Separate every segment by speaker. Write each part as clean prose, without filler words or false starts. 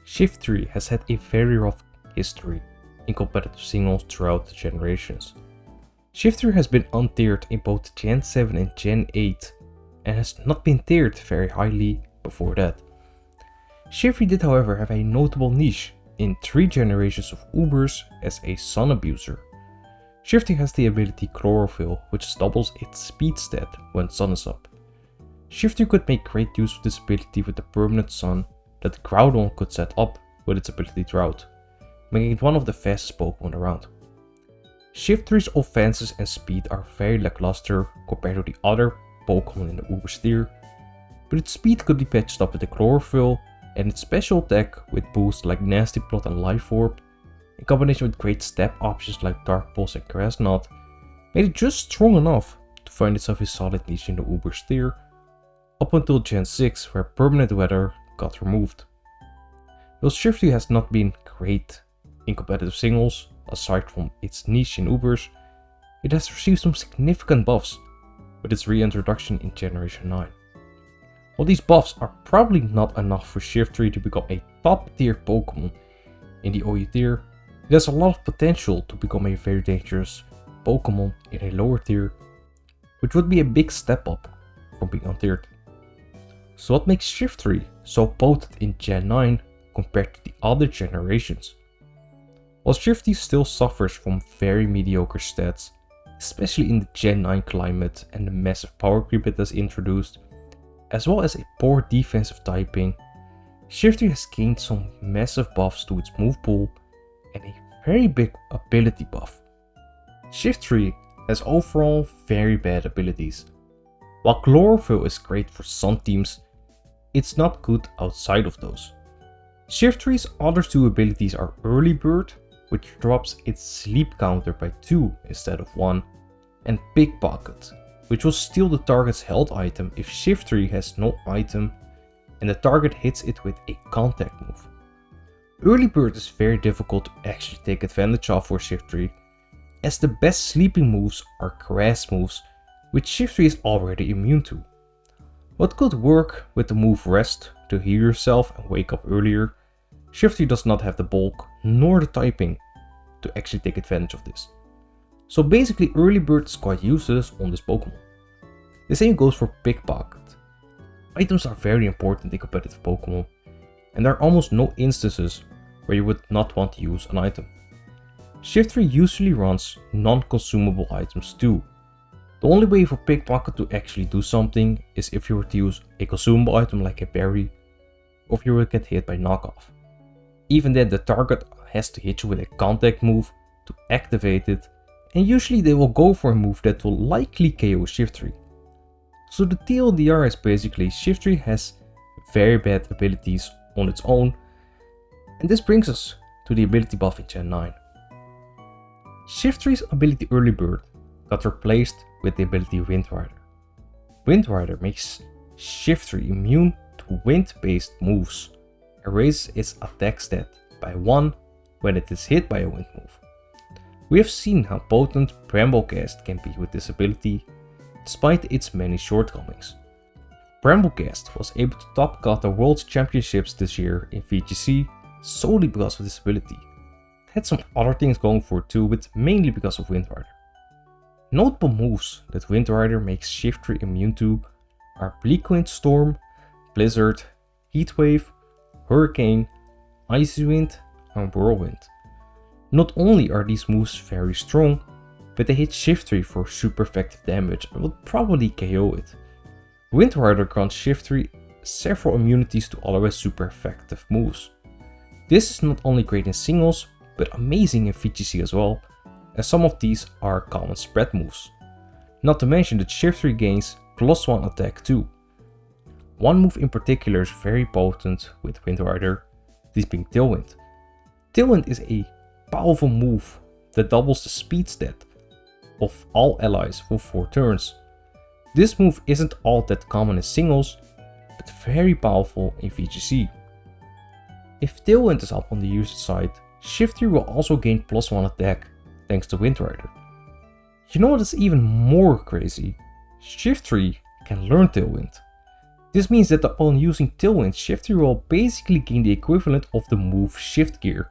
Speaker 1: Shiftry has had a very rough history in competitive singles throughout the generations. Shiftry has been untiered in both Gen 7 and Gen 8 and has not been tiered very highly before that. Shiftry did however have a notable niche in 3 generations of Ubers as a sun abuser. Shifty has the ability Chlorophyll, which doubles its speed stat when sun is up. Shifty could make great use of this ability with the permanent sun that Groudon could set up with its ability Drought, making it one of the fastest Pokemon around. Shiftry's offenses and speed are very lackluster compared to the other Pokemon in the Uber tier, but its speed could be patched up with the Chlorophyll, and its special attack with boosts like Nasty Plot and Life Orb, in combination with great step options like Dark Pulse and Grass Knot, made it just strong enough to find itself a solid niche in the Uber tier, up until Gen 6 where Permanent Weather got removed. While Shiftry has not been great in competitive singles, aside from its niche in Ubers, it has received some significant buffs with its reintroduction in Generation 9. While these buffs are probably not enough for Shiftry to become a top tier Pokemon in the OU tier, it has a lot of potential to become a very dangerous Pokemon in a lower tier, which would be a big step up from being untiered. So what makes Shiftry so potent in Gen 9 compared to the other generations? While Shifty still suffers from very mediocre stats, especially in the Gen 9 climate and the massive power creep it has introduced, as well as a poor defensive typing, Shiftry has gained some massive buffs to its move pool and a very big ability buff. Shiftry has overall very bad abilities. While Chlorophyll is great for sun teams, it's not good outside of those. Shiftry's other 2 abilities are Early Bird, which drops its sleep counter by 2 instead of 1, and Pickpocket, which will steal the target's health item if Shiftry has no item and the target hits it with a contact move. Early Bird is very difficult to actually take advantage of for Shiftry, as the best sleeping moves are grass moves, which Shiftry is already immune to. What could work with the move Rest to heal yourself and wake up earlier, Shiftry does not have the bulk nor the typing to actually take advantage of this. So basically Early Bird is quite useless on this Pokemon. The same goes for Pickpocket. Items are very important in competitive Pokemon, and there are almost no instances where you would not want to use an item. Shiftry usually runs non-consumable items too. The only way for Pickpocket to actually do something is if you were to use a consumable item like a berry, or if you would get hit by knockoff. Even then the target has to hit you with a contact move to activate it, and usually they will go for a move that will likely KO Shiftry. So the TLDR is basically Shiftry has very bad abilities on its own, and this brings us to the ability buff in Gen 9. Shiftry's ability Early Bird got replaced with the ability Wind Rider. Wind Rider makes Shiftry immune to wind-based moves and raises its attack stat by 1 when it is hit by a wind move. We have seen how potent Bramblecast can be with this ability, despite its many shortcomings. Bramblecast was able to top cut the World Championships this year in VGC solely because of this ability. It had some other things going for it too, but mainly because of Wind Rider. Notable moves that Wind Rider makes Shiftry immune to are Bleak Wind Storm, Blizzard, Heatwave, Hurricane, Icy Wind, and Whirlwind. Not only are these moves very strong, but they hit Shiftry for super effective damage and will probably KO it. Wind Rider grants Shiftry several immunities to otherwise super effective moves. This is not only great in singles, but amazing in VGC as well, as some of these are common spread moves. Not to mention that Shiftry gains +1 attack too. One move in particular is very potent with Wind Rider, this being Tailwind. Tailwind is a powerful move that doubles the speed stat of all allies for 4 turns. This move isn't all that common in singles, but very powerful in VGC. If Tailwind is up on the user side, Shiftry will also gain +1 attack thanks to Wind Rider. You know what is even more crazy? Shiftry can learn Tailwind. This means that upon using Tailwind, Shiftry will basically gain the equivalent of the move Shift Gear.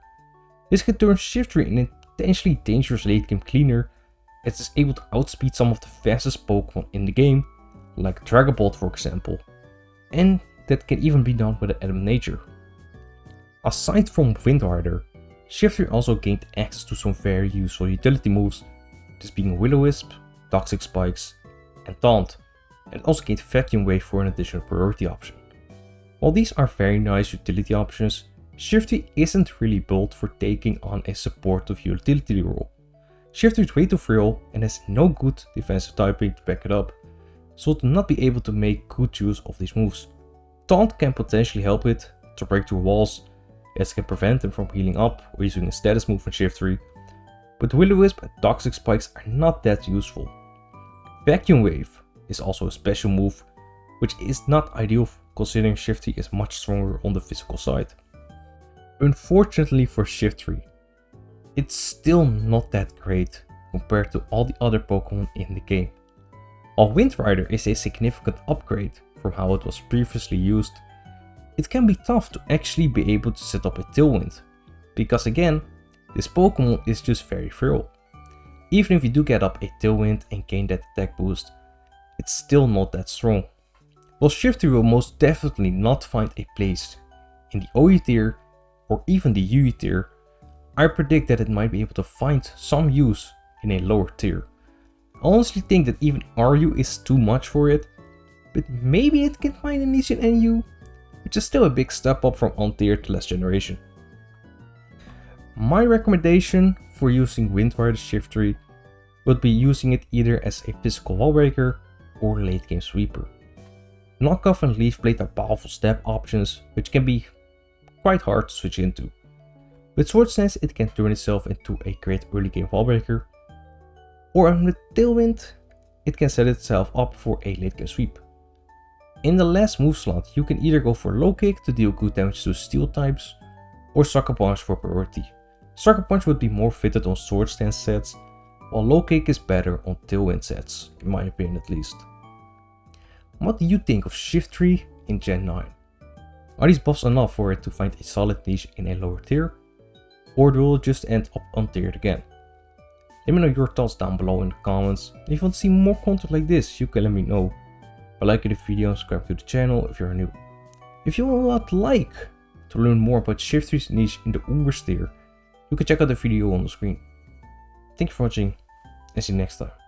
Speaker 1: This can turn Shiftry into an potentially dangerous late game cleaner, as it is able to outspeed some of the fastest Pokemon in the game, like Dragapult for example, and that can even be done with an Adam Nature. Aside from Wind Rider, Shiftry also gained access to some very useful utility moves, this being Will-O-Wisp, Toxic Spikes, and Taunt, and also gained Vacuum Wave for an additional priority option. While these are very nice utility options, Shiftry isn't really built for taking on a supportive utility role. Shiftry is way too frail and has no good defensive typing to back it up, so to not be able to make good use of these moves. Taunt can potentially help it to break through walls, as it can prevent them from healing up or using a status move on Shiftry, but Will-O-Wisp and Toxic Spikes are not that useful. Vacuum Wave is also a special move, which is not ideal considering Shifty is much stronger on the physical side. Unfortunately for Shiftry, it's still not that great compared to all the other Pokemon in the game. While Wind Rider is a significant upgrade from how it was previously used, it can be tough to actually be able to set up a Tailwind, because again, this Pokemon is just very frail. Even if you do get up a Tailwind and gain that attack boost, it's still not that strong. While Shiftry will most definitely not find a place in the OU tier or even the UE tier, I predict that it might be able to find some use in a lower tier. I honestly think that even RU is too much for it, but maybe it can find a niche in NU, which is still a big step up from Untiered to last generation. My recommendation for using Wind Rider Shiftry would be using it either as a physical wall breaker or late game sweeper. Knockoff and Leaf Blade are powerful step options, which can be quite hard to switch into. With Sword Stance it can turn itself into a great early game wall breaker, or with Tailwind it can set itself up for a late game sweep. In the last move slot you can either go for Low Kick to deal good damage to steel types, or Sucker Punch for priority. Sucker Punch would be more fitted on Sword Stance sets, while Low Kick is better on Tailwind sets, in my opinion at least. What do you think of Shiftry in Gen 9? Are these buffs enough for it to find a solid niche in a lower tier? Or will it just end up untiered again? Let me know your thoughts down below in the comments. And if you want to see more content like this, you can let me know by liking the video and subscribe to the channel if you're new. If you would like to learn more about Shiftry's niche in the Uber tier, you can check out the video on the screen. Thank you for watching and see you next time.